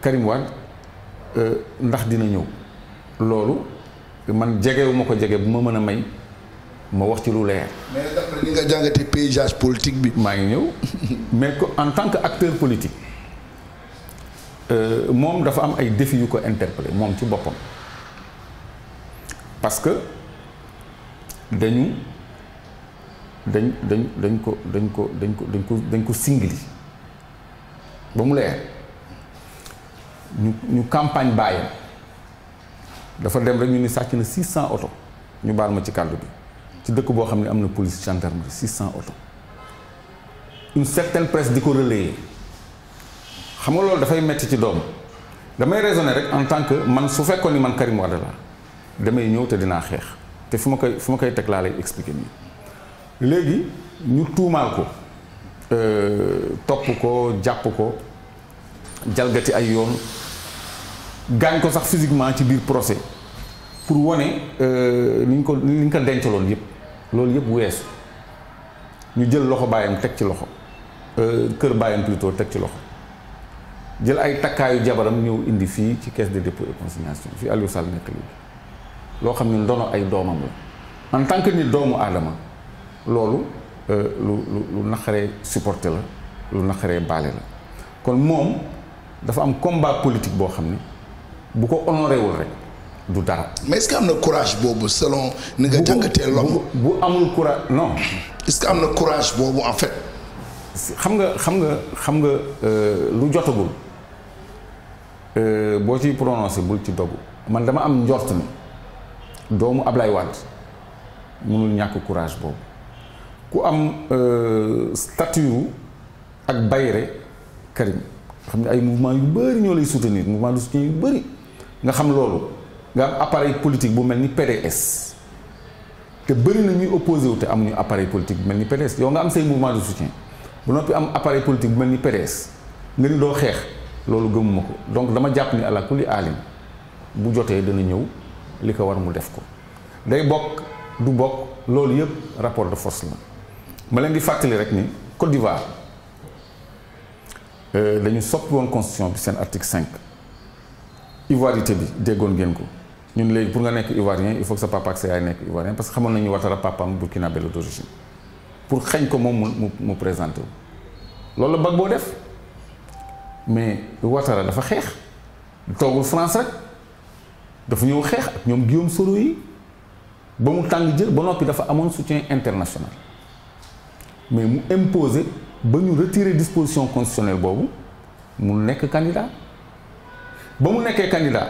Karim Wade ndax dina ñëw loolu man jegewu ma ko jege bu ma mën a may ma wax ci lu leer. mais d'après ni nga jàngatee paysage politique bi. maa ngi ñëw mais en tant que acteur politique moom dafa am ay défis yu ko interpellé moom ci boppam parce que dañ ko singli ba mu leer ñu campagne bàyyam dafa dem rek ñu ni sàcc na 600 oto ñu baal ma ci kàddu bi ci dëkk boo xam ne am na police gendarmerie 600 oto une certaine presse di ko relayer xam nga loolu dafay metti ci doom damay raisonner rek en tant que man su fekkoon ni man Karim Wade la damay ñëw te dinaa xeex te fu ma koy teg laa lay expliquer nii léegi ñu tuumaal ko topp ko jàpp ko jalgati ay yoon gaañ ko sax physiquement ci biir procès pour wane li ñu ko dencaloon yëpp loolu yëpp weesu ñu jël loxo baayam teg ci loxo kër baayam plutôt teg ci loxo jël ay takkaayu jabaram ñëw indi fii ci caisse de dépôt et consignation fii Aliou Sall nekk léegi loo xam ne ndono ay doomam la en tant que nit doomu aadama loolu lu naqaree supporter la lu naqaree baale la kon moom dafa am combat politique boo xam ne bu ko honoré wul rek du dara. mais est-ce que am na courage boobu selon ni nga jàngatee loolu. bu amul courage non. est-ce que am na courage boobu en fait. xam nga lu jotagul boo ciy prononcé bul ci dogu man dama am njort ni doomu Ablaye Wade mënul ñàkk courage boobu ku am statut ak bayre Karim xam ne ay mouvement yu bëri ñoo lay soutenir mouvement de soutien yu bëri nga xam loolu nga am appareil politique bu mel ni PDS te bëri na ñuy opposé wu te amuñu appareil politique bu mel ni PDS yow nga am say mouvement de soutien bu noppi am appareil politique bu mel ni PDS nga ni doo xeex loolu gëmuma ko donc dama jàpp ni àla kulli aalim bu jotee dana ñëw li ko war mu def ko day bokk du bokk loolu yëpp rapport de force la ma leen di fàttali rek ni Côte d'Ivoire dañu soppi woon constitution bi seen article 5 ivoirité bi déggoon ngeen ko ñun léegi pour nga nekk ivoirien il faut que sa papa ak sa yaay nekk ivoirien parce que xamoon nañu Ouattara papaam burkinabé la d'origine pour xañ ko moom mu présenté wu loolu la Gbagbo def mais Ouattara dafa xeex toogul France rek dafa ñëw xeex ak ñoom Guillaume Soro yi ba mu tàng jër ba noppi dafa amoon soutien international mais mu imposé ba ñu retirer disposition constitutionnelle boobu mu nekk candidat ba mu nekkee candidat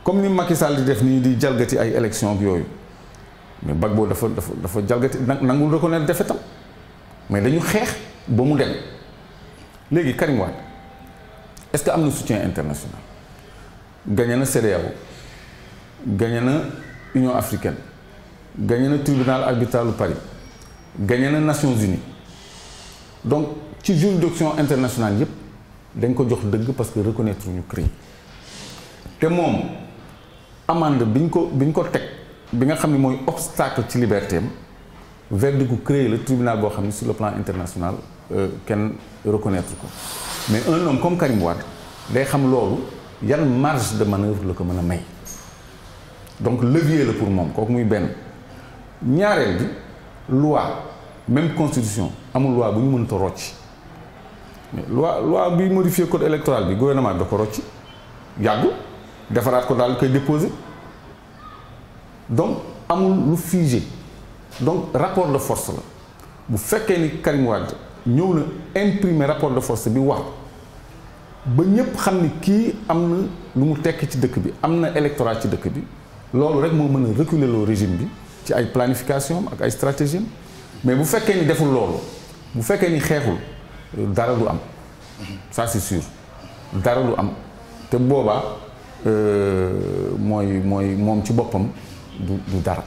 comme ni Macky Sall di def nii di jalgati ay élection ak yooyu mais Gbagbo dafa jalgati nangul reconnaître défaitam mais dañu xeex ba mu dem léegi Karim Wade est-ce que am na soutien international gagné na CEDEAO gagné na Union africaine gagné na tribunal arbitral de Paris gagné na Nations Unies donc ci juridiction internationale yépp dañ ko jox dëgg parce que reconnaître ñu crime te moom amende biñ ko teg bi nga xam ne mooy obstacle ci liberté am verdict gu créer le tribunal boo xam ne sur le plan international kenn reconnaître ko mais un homme comme Karim Wade day xam loolu yan marge de manœuvre la ko mën a may donc levier la pour moom kooku muy benn ñaareel bi loi même constitution amul loi bu ñu mënta rocci loi bi modifier code électoral bi gouvernement bi da ko rocci yàggu defaraat ko daal koy déposer donc amul lu figé donc rapport de force la bu fekkee ni Karim Wade ñëw na imprimer rapport de force bi wax ba ñëpp xam ni kii am na lu mu tekk ci dëkk bi am na électorat ci dëkk bi loolu rek moo mën a reculer le régime bi ci ay planification ak ay stratégie mais bu fekkee ni deful loolu bu fekkee ni xeexul dara du am ça c'est sûr dara du am te boobaa mooy moom ci boppam du dara